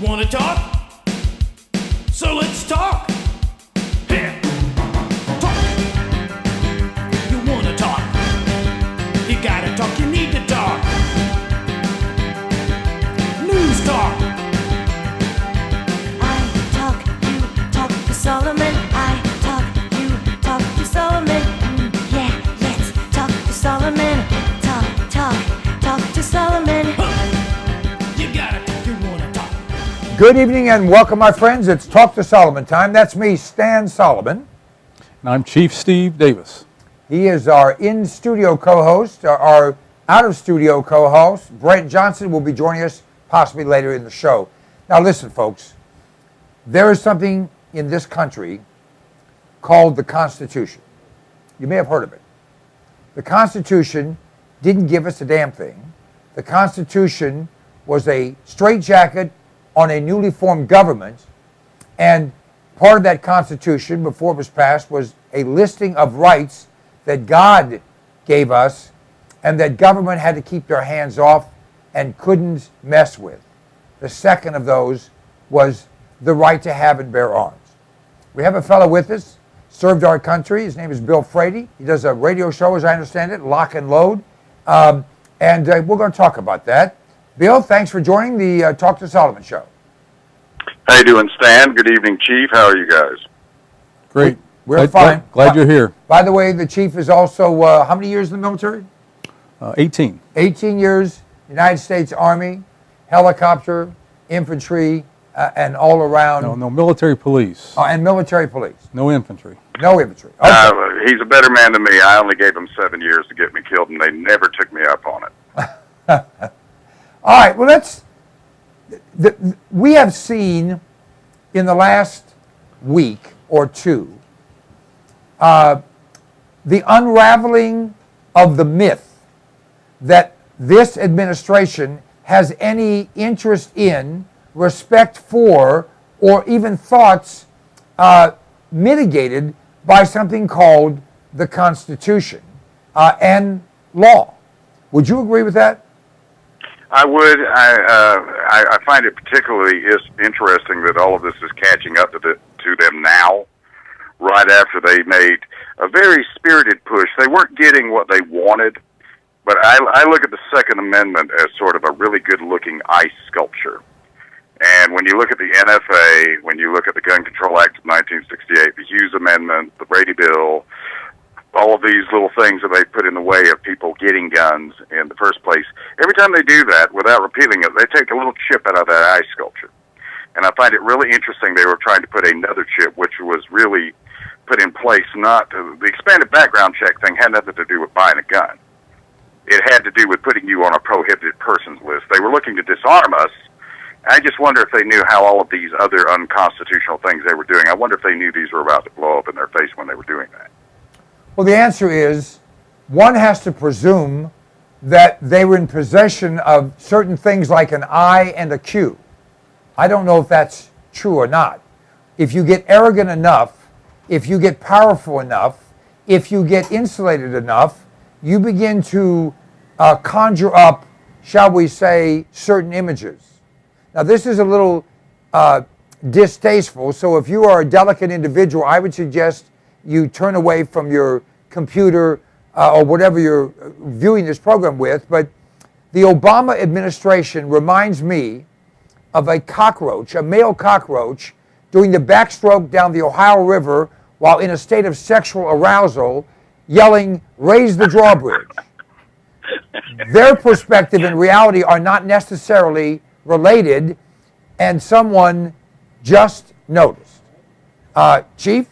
Wanna talk? So let's talk. Here. Talk. You wanna talk? You gotta talk, you need to talk. News talk. I talk, you talk to Solomon. I talk, you talk to Solomon. Yeah, let's talk to Solomon. Talk to Solomon. You gotta talk, you wanna talk. Good evening and welcome, my friends. It's Talk to Solomon time. That's me, Stan Solomon. And I'm Chief Steve Davis. He is our in-studio co-host. Our out-of-studio co-host, Brent Johnson, will be joining us possibly later in the show. Now listen, folks. There is something in this country called the Constitution. You may have heard of it. The Constitution didn't give us a damn thing. The Constitution was a straitjacket on a newly formed government, and part of that Constitution, before it was passed, was a listing of rights that God gave us and that government had to keep their hands off and couldn't mess with. The second of those was the right to have and bear arms. We have a fellow with us, served our country. His name is Bill Frady. He does a radio show, as I understand it, Lock and Load. And we're going to talk about that. Bill, thanks for joining the Talk to Solomon show. How you doing, Stan? Good evening, Chief. How are you guys? Great. We're fine. Glad you're here. By the way, the chief is also, how many years in the military? 18. 18 years, United States Army, helicopter, infantry, and all around. No military police. And military police. No infantry. No infantry. Okay. He's a better man than me. I only gave him 7 years to get me killed, and they never took me up on it. All right, well, we have seen in the last week or two the unraveling of the myth that this administration has any interest in, respect for, or even thoughts mitigated by something called the Constitution and law. Would you agree with that? I would. I find it particularly interesting that all of this is catching up to them now, right after they made a very spirited push. They weren't getting what they wanted, but I look at the Second Amendment as sort of a really good-looking ice sculpture. And when you look at the NFA, when you look at the Gun Control Act of 1968, the Hughes Amendment, the Frady bill, all of these little things that they put in the way of people getting guns in the first place, every time they do that, without repealing it, they take a little chip out of that ice sculpture. And I find it really interesting they were trying to put another chip, which was really put in place. The expanded background check thing had nothing to do with buying a gun. It had to do with putting you on a prohibited persons list. They were looking to disarm us. I just wonder if they knew how all of these other unconstitutional things they were doing, I wonder if they knew these were about to blow up in their face when they were doing that. Well, the answer is one has to presume that they were in possession of certain things like an I and a Q. I don't know if that's true or not. If you get arrogant enough, if you get powerful enough, if you get insulated enough, you begin to conjure up, shall we say, certain images. Now, this is a little distasteful, so if you are a delicate individual, I would suggest you turn away from your computer or whatever you're viewing this program with. But the Obama administration reminds me of a cockroach, a male cockroach, doing the backstroke down the Ohio River while in a state of sexual arousal, yelling, "Raise the drawbridge." Their perspective and reality are not necessarily related, and someone just noticed. Chief?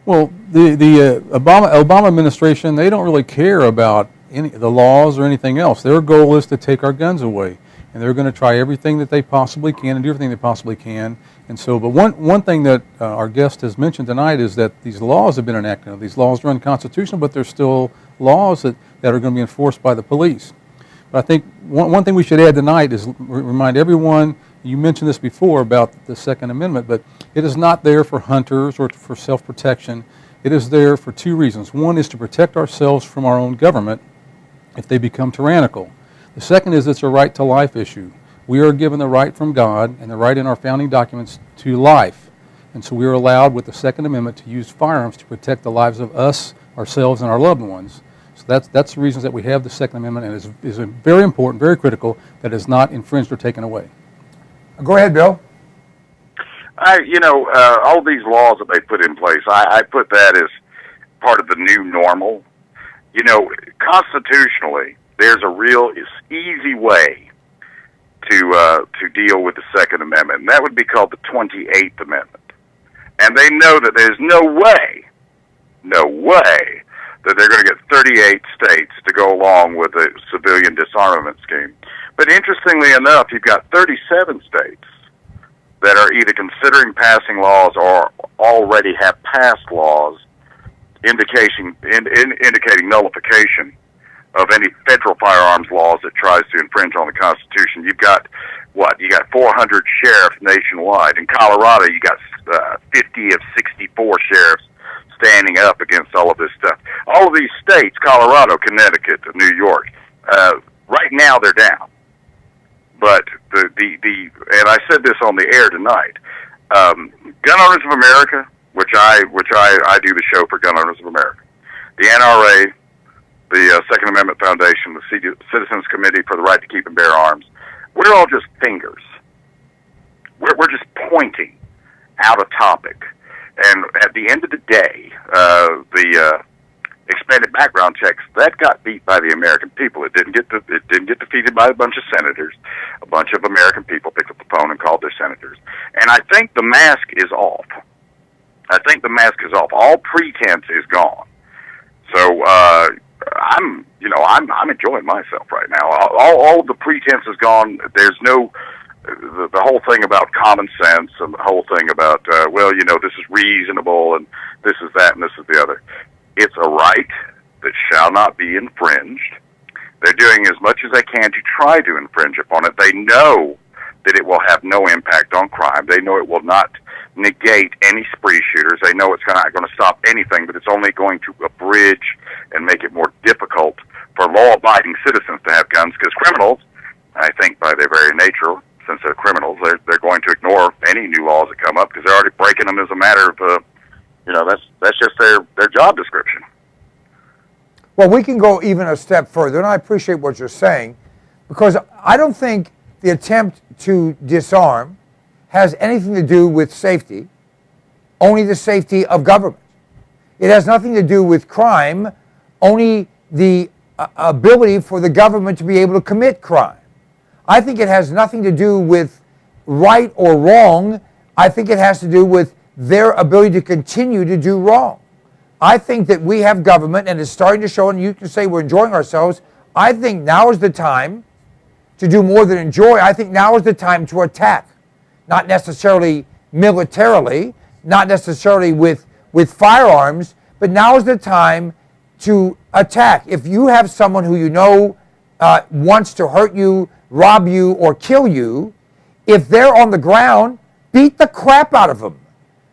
Well, the Obama administration, they don't really care about the laws or anything else. Their goal is to take our guns away, and they're going to try everything that they possibly can and do everything they possibly can. And so, but one thing that our guest has mentioned tonight is that these laws have been enacted. Now, these laws are unconstitutional, but they're still laws that are going to be enforced by the police. But I think one thing we should add tonight is remind everyone, you mentioned this before about the Second Amendment, but it is not there for hunters or for self-protection. It is there for two reasons. One is to protect ourselves from our own government if they become tyrannical. The second is it's a right to life issue. We are given the right from God and the right in our founding documents to life. And so we are allowed with the Second Amendment to use firearms to protect the lives of us, ourselves, and our loved ones. So that's the reasons that we have the Second Amendment, and it is very important, very critical, that it is not infringed or taken away. Go ahead, Bill. All these laws that they put in place, I put that as part of the new normal. Constitutionally, there's a real easy way to deal with the Second Amendment, and that would be called the 28th Amendment. And they know that there's no way that they're going to get 38 states to go along with a civilian disarmament scheme. But interestingly enough, you've got 37 states that are either considering passing laws or already have passed laws indicating nullification of any federal firearms laws that tries to infringe on the Constitution. You've got, you got 400 sheriffs nationwide. In Colorado, you got 50 of 64 sheriffs standing up against all of this stuff. All of these states, Colorado, Connecticut, New York, right now they're down. But and I said this on the air tonight, Gun Owners of America, which I do the show for Gun Owners of America, the NRA, the Second Amendment Foundation, the Citizens Committee for the Right to Keep and Bear Arms, we're all just fingers. We're just pointing out a topic. And at the end of the day, the expanded background checks, that got beat by the American people. It didn't get defeated by a bunch of senators. A bunch of American people picked up the phone and called their senators. And I think the mask is off. All pretense is gone. So I'm enjoying myself right now. All of the pretense is gone. There's no the whole thing about common sense and the whole thing about this is reasonable and this is that and this is the other. It's a right that shall not be infringed. They're doing as much as they can to try to infringe upon it. They know that it will have no impact on crime. They know it will not negate any spree shooters. They know it's not going to stop anything, but it's only going to abridge and make it more difficult for law-abiding citizens to have guns, because criminals, I think by their very nature, since they're criminals, they're going to ignore any new laws that come up because they're already breaking them as a matter of, that's just their job description. Well, we can go even a step further, and I appreciate what you're saying, because I don't think the attempt to disarm has anything to do with safety, only the safety of government. It has nothing to do with crime, only the ability for the government to be able to commit crime. I think it has nothing to do with right or wrong. I think it has to do with their ability to continue to do wrong. I think that we have government, and it's starting to show, and you can say we're enjoying ourselves. I think now is the time to do more than enjoy. I think now is the time to attack, not necessarily militarily, not necessarily with firearms, but now is the time to attack. If you have someone who you know wants to hurt you, rob you, or kill you, if they're on the ground, beat the crap out of them.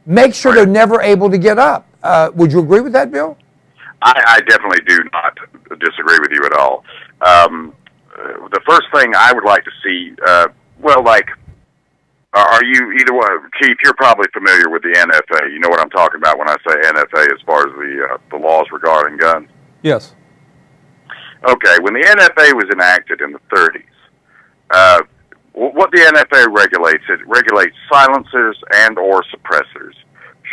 Make sure they're never able to get up. Would you agree with that, Bill? I definitely do not disagree with you at all. The first thing I would like to see, are you either one? Keith, you're probably familiar with the NFA. You know what I'm talking about when I say NFA as far as the laws regarding guns? Yes. Okay, when the NFA was enacted in the 30s, what the NFA regulates, it regulates silencers and or suppressors,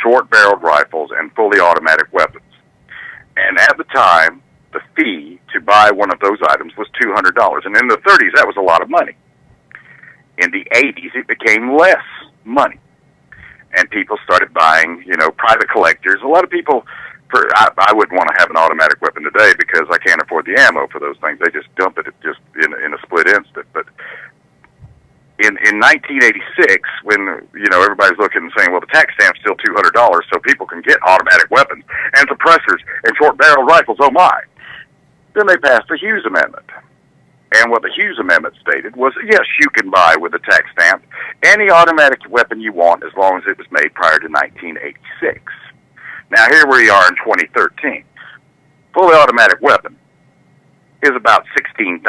short-barreled rifles, and fully automatic weapons. And at the time, the fee to buy one of those items was $200. And in the 30s, that was a lot of money. In the 80s, it became less money. And people started buying, private collectors. A lot of people, I wouldn't want to have an automatic weapon today because I can't afford the ammo for those things. They just dump it just in a split instant. But in 1986, when everybody's looking and saying, well, the tax stamp's still $200, so people can get automatic weapons and suppressors and short-barreled rifles. Oh my! Then they passed the Hughes Amendment, and what the Hughes Amendment stated was, yes, you can buy with a tax stamp any automatic weapon you want as long as it was made prior to 1986. Now here we are in 2013, fully automatic weapon. is about $16,000.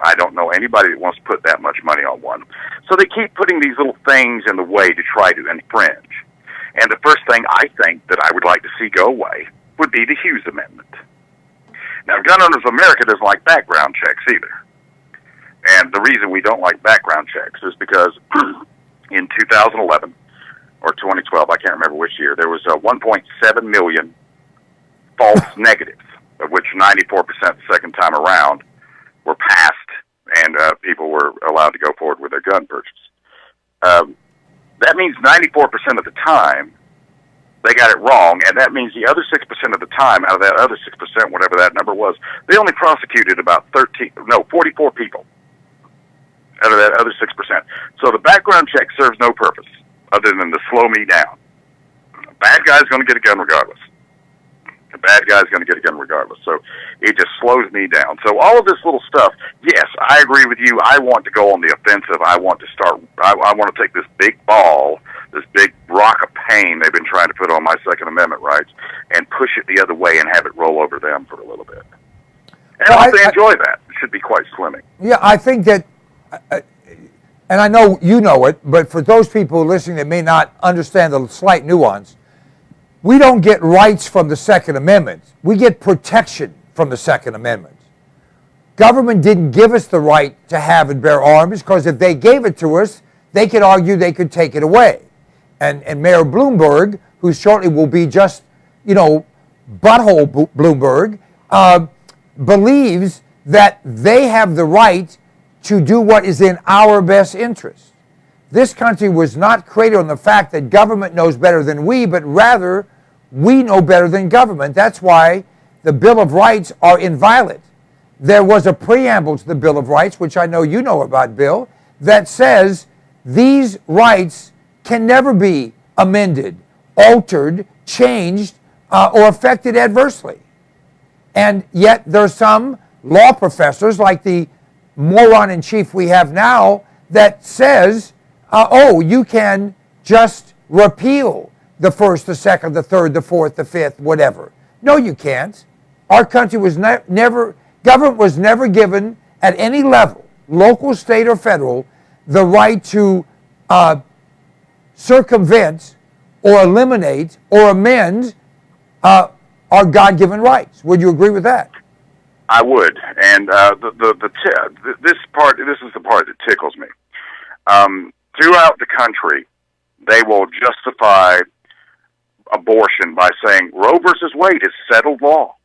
I don't know anybody that wants to put that much money on one. So they keep putting these little things in the way to try to infringe. And the first thing I think that I would like to see go away would be the Hughes Amendment. Now, Gun Owners of America doesn't like background checks either. And the reason we don't like background checks is because in 2011 or 2012, I can't remember which year, there was 1.7 million false negatives, of which 94% the second time around were passed, and people were allowed to go forward with their gun purchase. That means 94% of the time they got it wrong, and that means the other 6% of the time, out of that other 6%, whatever that number was, they only prosecuted about 44 people out of that other 6%. So the background check serves no purpose other than to slow me down. A bad guy's going to get a gun regardless. A bad guy's going to get a gun regardless. So it just slows me down. So all of this little stuff, yes, I agree with you. I want to go on the offensive. I want to start, I want to take this big ball, this big rock of pain they've been trying to put on my Second Amendment rights, and push it the other way and have it roll over them for a little bit. And I enjoy that. It should be quite slimming. Yeah, I think that, and I know you know it, but for those people listening that may not understand the slight nuance, we don't get rights from the Second Amendment. We get protection from the Second Amendment. Government didn't give us the right to have and bear arms, because if they gave it to us, they could argue they could take it away. And Mayor Bloomberg, who shortly will be just, butthole Bloomberg, believes that they have the right to do what is in our best interest. This country was not created on the fact that government knows better than we, but rather we know better than government. That's why the Bill of Rights are inviolate. There was a preamble to the Bill of Rights, which I know you know about, Bill, that says these rights can never be amended, altered, changed, or affected adversely. And yet there are some law professors, like the moron-in-chief we have now, that says, you can just repeal the first, the second, the third, the fourth, the fifth, whatever. No, you can't. Our country was government was never given at any level, local, state, or federal, the right to circumvent or eliminate or amend our God-given rights. Would you agree with that? I would, and this is the part that tickles me. Throughout the country, they will justify abortion by saying Roe versus Wade is settled law.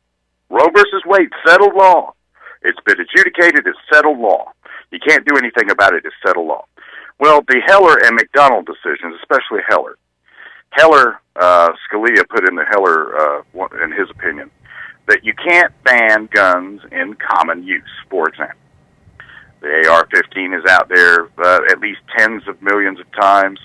Roe versus Wade, settled law. It's been adjudicated, it's settled law. You can't do anything about it, it's settled law. Well, the Heller and McDonald decisions, especially Heller, Scalia put in the Heller, in his opinion, that you can't ban guns in common use, for example. The AR-15 is out there at least tens of millions of times,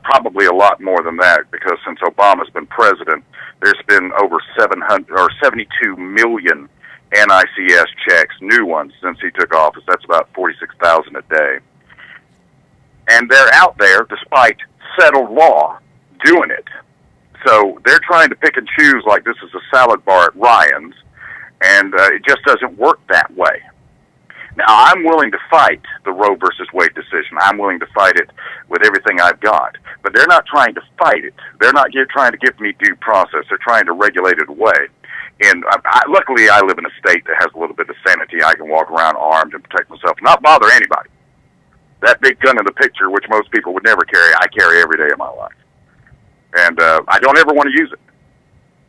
probably a lot more than that, because since Obama's been president, there's been over 72 million NICS checks, new ones, since he took office. That's about 46,000 a day. And they're out there, despite settled law, doing it. So they're trying to pick and choose like this is a salad bar at Ryan's, and it just doesn't work that way. Now, I'm willing to fight the Roe versus Wade decision. I'm willing to fight it with everything I've got. But they're not trying to fight it. They're not trying to give me due process. They're trying to regulate it away. And luckily, I live in a state that has a little bit of sanity. I can walk around armed and protect myself, not bother anybody. That big gun in the picture, which most people would never carry, I carry every day of my life. And I don't ever want to use it.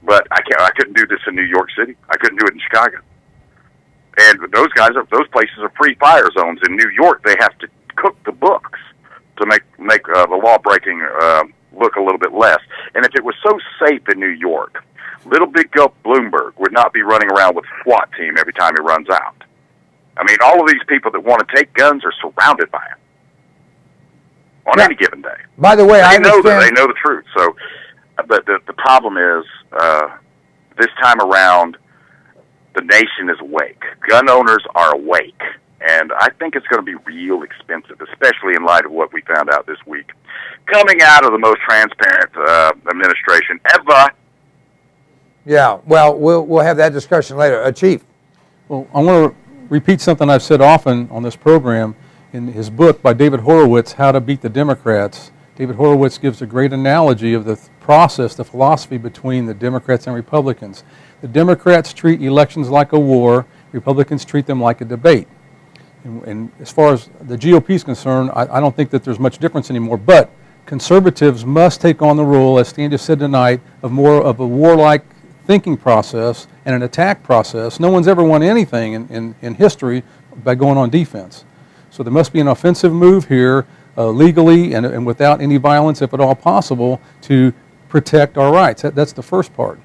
But I couldn't do this in New York City. I couldn't do it in Chicago. And those places are free fire zones. In New York, they have to cook the books to make the law breaking look a little bit less. And if it was so safe in New York, little big gulp Bloomberg would not be running around with a SWAT team every time he runs out. I mean, all of these people that want to take guns are surrounded by them on any given day. By the way, I understand. They know the truth. So, but the problem is this time around, the nation is awake. Gun owners are awake. And I think it's going to be real expensive, especially in light of what we found out this week. Coming out of the most transparent administration ever. Yeah, well, we'll have that discussion later. Chief. Well, I want to repeat something I've said often on this program. In his book by David Horowitz, How to Beat the Democrats, David Horowitz gives a great analogy of the process, the philosophy between the Democrats and Republicans. The Democrats treat elections like a war. Republicans treat them like a debate. And as far as the GOP is concerned, I don't think that there's much difference anymore. But conservatives must take on the role, as Stan just said tonight, of more of a warlike thinking process and an attack process. No one's ever won anything in history by going on defense. So there must be an offensive move here, legally and without any violence, if at all possible, to protect our rights. That's the first part.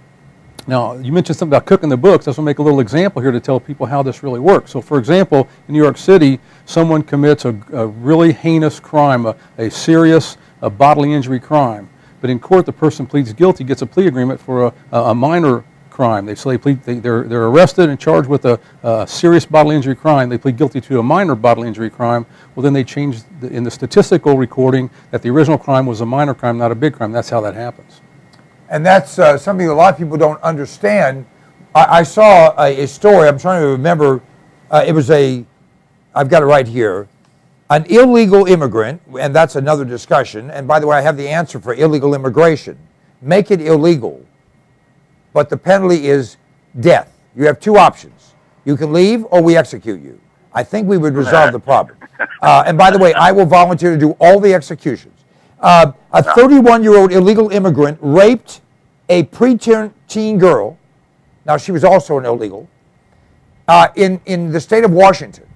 Now, you mentioned something about cooking the books. I just want to make a little example here to tell people how this really works. So, for example, in New York City, someone commits a really heinous crime, a serious bodily injury crime. But in court, the person pleads guilty, gets a plea agreement for a minor crime. They're arrested and charged with a serious bodily injury crime. They plead guilty to a minor bodily injury crime. Well, then they change in the statistical recording that the original crime was a minor crime, not a big crime. That's how that happens. And that's something a lot of people don't understand. I saw a story, I'm trying to remember, I've got it right here, an illegal immigrant, and that's another discussion, and by the way, I have the answer for illegal immigration. Make it illegal, but the penalty is death. You have two options. You can leave or we execute you. I think we would resolve the problem. And by the way, I will volunteer to do all the executions. A 31-year-old illegal immigrant raped a preteen girl. Now, she was also an illegal. In the state of Washington.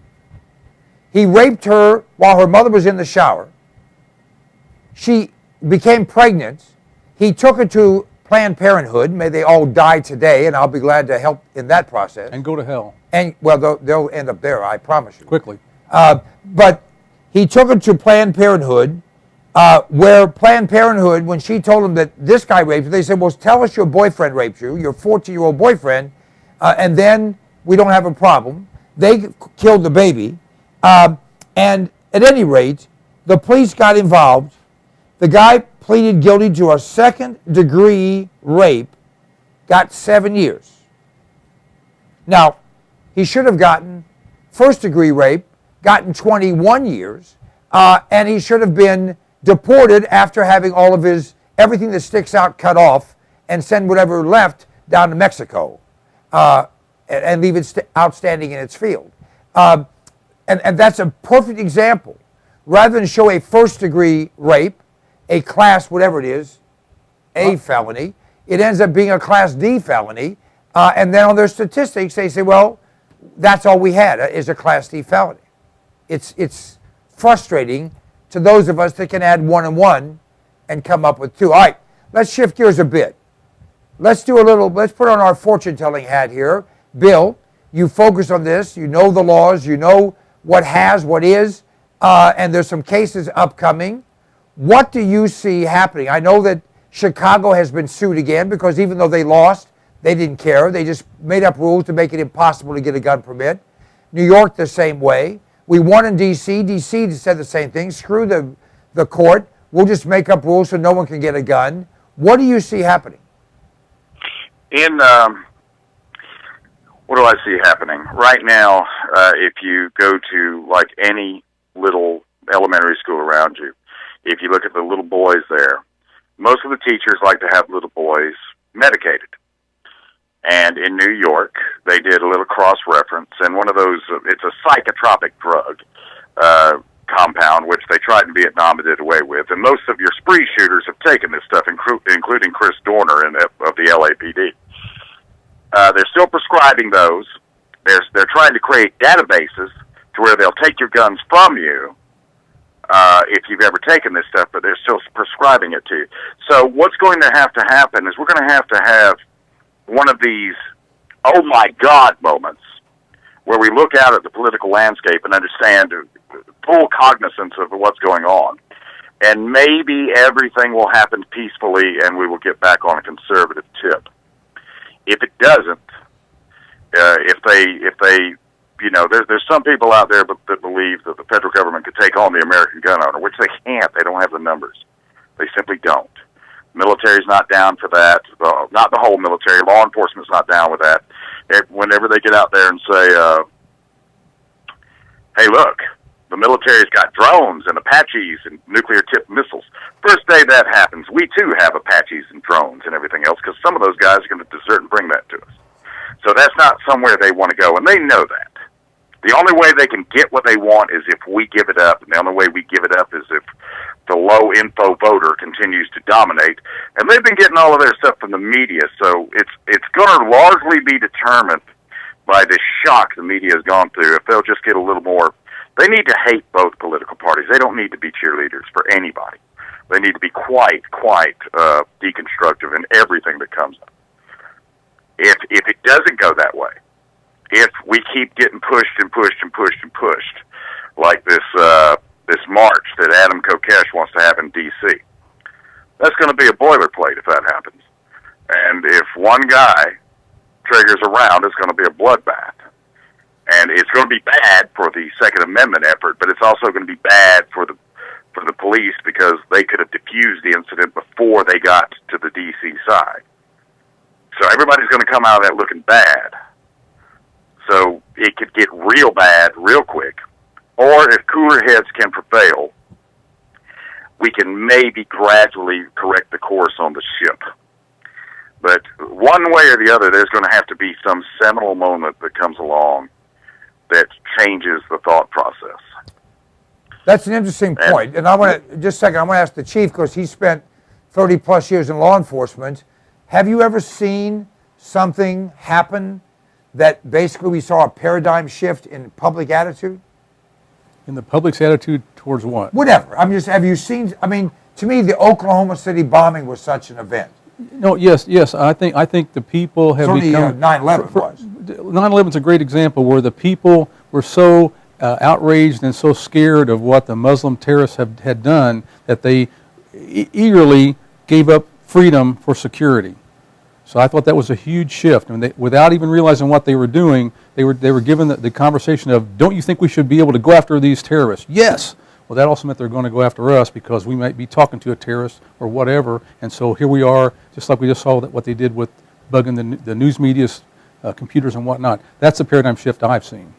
He raped her while her mother was in the shower. She became pregnant. He took her to Planned Parenthood. May they all die today, and I'll be glad to help in that process. And go to hell. And, well, they'll end up there, I promise you. Quickly. But he took her to Planned Parenthood, where Planned Parenthood, when she told him that this guy raped her, they said, well, tell us your boyfriend raped you, your 14-year-old boyfriend, and then we don't have a problem. They killed the baby. And at any rate, the police got involved. The guy pleaded guilty to a second-degree rape, got 7 years. Now, he should have gotten first-degree rape, gotten 21 years, and he should have been deported after having all of everything that sticks out cut off and send whatever left down to Mexico and leave it outstanding in its field. And that's a perfect example. Rather than show a first-degree rape, a class, whatever it is, A felony, it ends up being a class D felony. And then on their statistics, they say, well, that's all we had is a class D felony. It's frustrating to those of us that can add 1 and 1 and come up with 2. All right, let's shift gears a bit. Let's put on our fortune-telling hat here. Bill, you focus on this. You know the laws. You know what is, and there's some cases upcoming. What do you see happening? I know that Chicago has been sued again because even though they lost, they didn't care. They just made up rules to make it impossible to get a gun permit. New York the same way. We won in D.C. D.C. said the same thing. Screw the court. We'll just make up rules so no one can get a gun. What do you see happening? What do I see happening? Right now, if you go to like any little elementary school around you, if you look at the little boys there, most of the teachers like to have little boys medicated. And in New York, they did a little cross-reference, and one of those, it's a psychotropic drug compound, which they tried in Vietnam and did away with. And most of your spree shooters have taken this stuff, including Chris Dorner of the LAPD. They're still prescribing those. They're trying to create databases to where they'll take your guns from you if you've ever taken this stuff, but they're still prescribing it to you. So what's going to happen is we're going to have one of these oh my God moments where we look out at the political landscape and understand full cognizance of what's going on. And maybe everything will happen peacefully and we will get back on a conservative tip. If it doesn't, if they, there's some people out there that believe that the federal government could take on the American gun owner, which they can't. They don't have the numbers. They simply don't. Military's not down for that. Not the whole military. Law enforcement's not down with that. whenever they get out there and say, hey, look, the military's got drones and Apaches and nuclear-tipped missiles. First day that happens, we too have Apaches and drones and everything else, because some of those guys are going to desert and bring that to us. So that's not somewhere they want to go, and they know that. The only way they can get what they want is if we give it up, and the only way we give it up is if the low-info voter continues to dominate. And they've been getting all of their stuff from the media, so it's going to largely be determined by the shock the media has gone through. If they'll just get a little more, they need to hate both political parties. They don't need to be cheerleaders for anybody. They need to be quite deconstructive in everything that comes up. If it doesn't go that way, if we keep getting pushed and pushed and pushed and pushed, like this march that Adam Kokesh wants to have in D.C., that's going to be a boilerplate if that happens. And if one guy triggers a round, it's going to be a bloodbath. And it's going to be bad for the Second Amendment effort, but it's also going to be bad for the police, because they could have diffused the incident before they got to the D.C. side. So everybody's going to come out of that looking bad. So it could get real bad real quick. Or if cooler heads can prevail, we can maybe gradually correct the course on the ship. But one way or the other, there's going to have to be some seminal moment that comes along that changes the thought process. That's an interesting point. And I want to, just a second, I want to ask the chief, because he spent 30 plus years in law enforcement. Have you ever seen something happen that basically we saw a paradigm shift in public attitude? In the public's attitude towards what? Whatever. Have you seen, I mean, to me, the Oklahoma City bombing was such an event. No, yes. I think the people have Certainly, become. 9/11 was. 9/11 is a great example where the people were so outraged and so scared of what the Muslim terrorists had done that they eagerly gave up freedom for security. So I thought that was a huge shift. I mean, without even realizing what they were doing, they were given the conversation of, don't you think we should be able to go after these terrorists? Yes. Well, that also meant they're going to go after us because we might be talking to a terrorist or whatever. And so here we are, just like we just saw what they did with bugging the news media's computers and whatnot. That's the paradigm shift I've seen.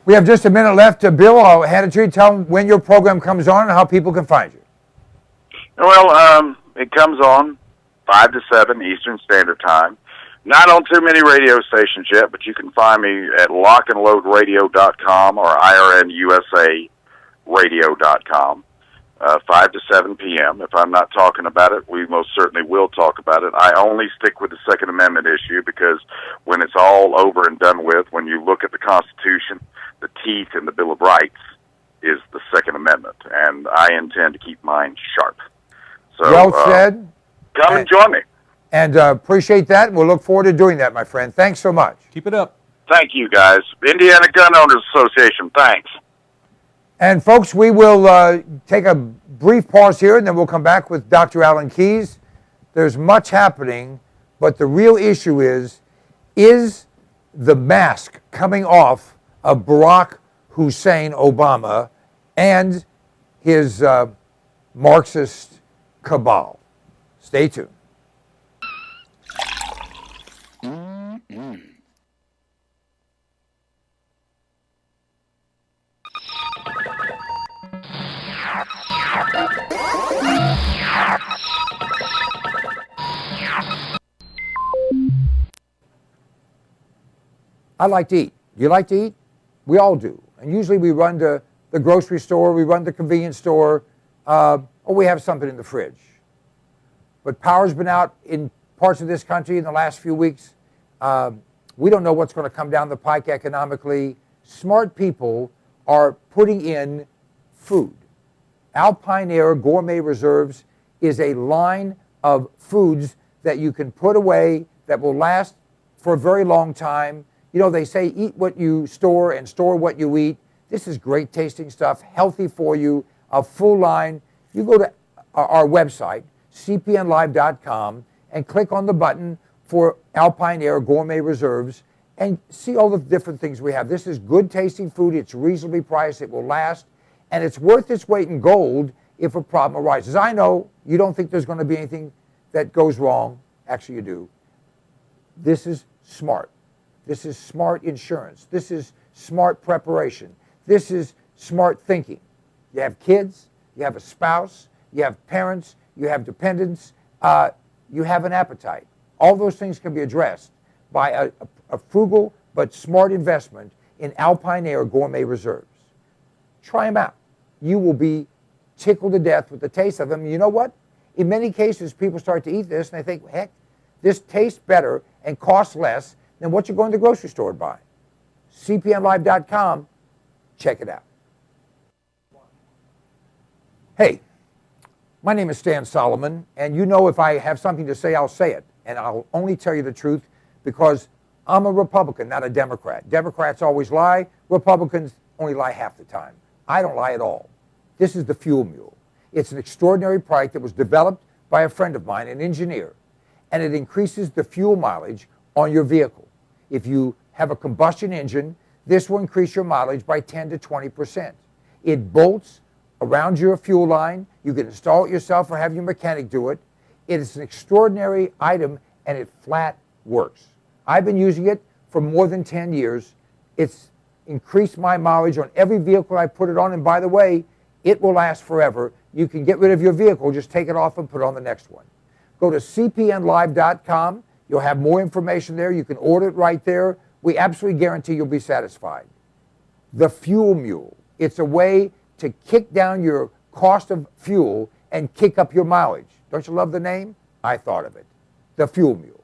We have just a minute left. Bill, I'll hand it to you. Tell them when your program comes on and how people can find you. Well, it comes on 5 to 7 Eastern Standard Time. Not on too many radio stations yet, but you can find me at lockandloadradio.com or irnusa.radio.com, 5 to 7 p.m. If I'm not talking about it, we most certainly will talk about it. I only stick with the Second Amendment issue because when it's all over and done with, when you look at the Constitution, the teeth in the Bill of Rights is the Second Amendment, and I intend to keep mine sharp. So, well said. Come and join me. And appreciate that. We'll look forward to doing that, my friend. Thanks so much. Keep it up. Thank you, guys. Indiana Gun Owners Association, thanks. And folks, we will take a brief pause here, and then we'll come back with Dr. Alan Keyes. There's much happening, but the real issue is the mask coming off of Barack Hussein Obama and his Marxist cabal? Stay tuned. I like to eat. Do you like to eat? We all do. And usually we run to the grocery store, we run to the convenience store, or we have something in the fridge. But power's been out in parts of this country in the last few weeks. We don't know what's going to come down the pike economically. Smart people are putting in food. Alpine Air Gourmet Reserves is a line of foods that you can put away that will last for a very long time. You know, they say eat what you store and store what you eat. This is great tasting stuff, healthy for you, a full line. You go to our website, cpnlive.com, and click on the button for Alpine Air Gourmet Reserves and see all the different things we have. This is good tasting food. It's reasonably priced. It will last. And it's worth its weight in gold if a problem arises. I know you don't think there's going to be anything that goes wrong. Actually, you do. This is smart. This is smart insurance. This is smart preparation. This is smart thinking. You have kids, you have a spouse, you have parents, you have dependents, you have an appetite. All those things can be addressed by a frugal but smart investment in Alpine Air Gourmet Reserves. Try them out. You will be tickled to death with the taste of them. You know what? In many cases, people start to eat this and they think, heck, this tastes better and costs less than what you're going to the grocery store and buy. CPNLive.com, check it out. Hey, my name is Stan Solomon, and you know if I have something to say, I'll say it. And I'll only tell you the truth because I'm a Republican, not a Democrat. Democrats always lie. Republicans only lie half the time. I don't lie at all. This is the Fuel Mule. It's an extraordinary product that was developed by a friend of mine, an engineer, and it increases the fuel mileage on your vehicle. If you have a combustion engine, this will increase your mileage by 10 to 20%. It bolts around your fuel line. You can install it yourself or have your mechanic do it. It is an extraordinary item, and it flat works. I've been using it for more than 10 years. It's increased my mileage on every vehicle I put it on, and by the way, it will last forever. You can get rid of your vehicle, just take it off and put on the next one. Go to cpnlive.com. You'll have more information there. You can order it right there. We absolutely guarantee you'll be satisfied. The Fuel Mule. It's a way to kick down your cost of fuel and kick up your mileage. Don't you love the name? I thought of it. The Fuel Mule.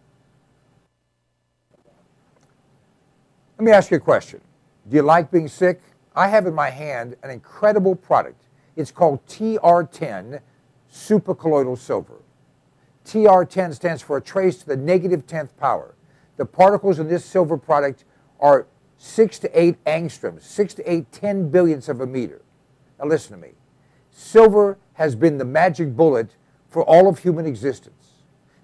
Let me ask you a question. Do you like being sick? I have in my hand an incredible product. It's called TR10 Supercolloidal Silver. TR10 stands for a trace to the negative 10th power. The particles in this silver product are 6 to 8 angstroms, 6 to 8 10 billionths of a meter. Now listen to me. Silver has been the magic bullet for all of human existence.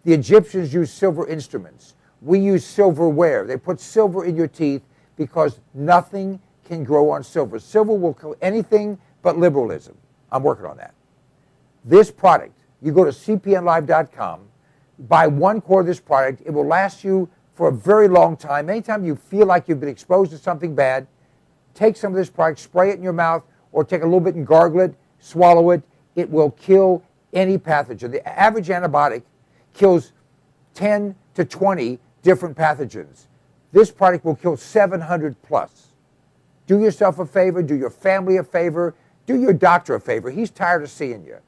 The Egyptians used silver instruments. We use silverware. They put silver in your teeth because nothing can grow on silver. Silver will kill anything but liberalism. I'm working on that. This product, you go to cpnlive.com, buy 1 quart of this product. It will last you for a very long time. Anytime you feel like you've been exposed to something bad, take some of this product, spray it in your mouth, or take a little bit and gargle it, swallow it. It will kill any pathogen. The average antibiotic kills 10 to 20 different pathogens. This product will kill 700 plus. Do yourself a favor, do your family a favor, do your doctor a favor. He's tired of seeing you.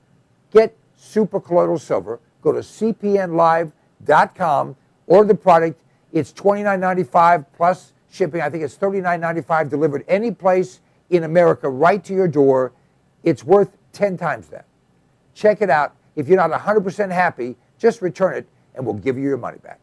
Get Supercolloidal Silver. Go to cpnlive.com, order the product. It's $29.95 plus shipping. I think it's $39.95 delivered any place in America right to your door. It's worth 10 times that. Check it out. If you're not 100% happy, just return it and we'll give you your money back.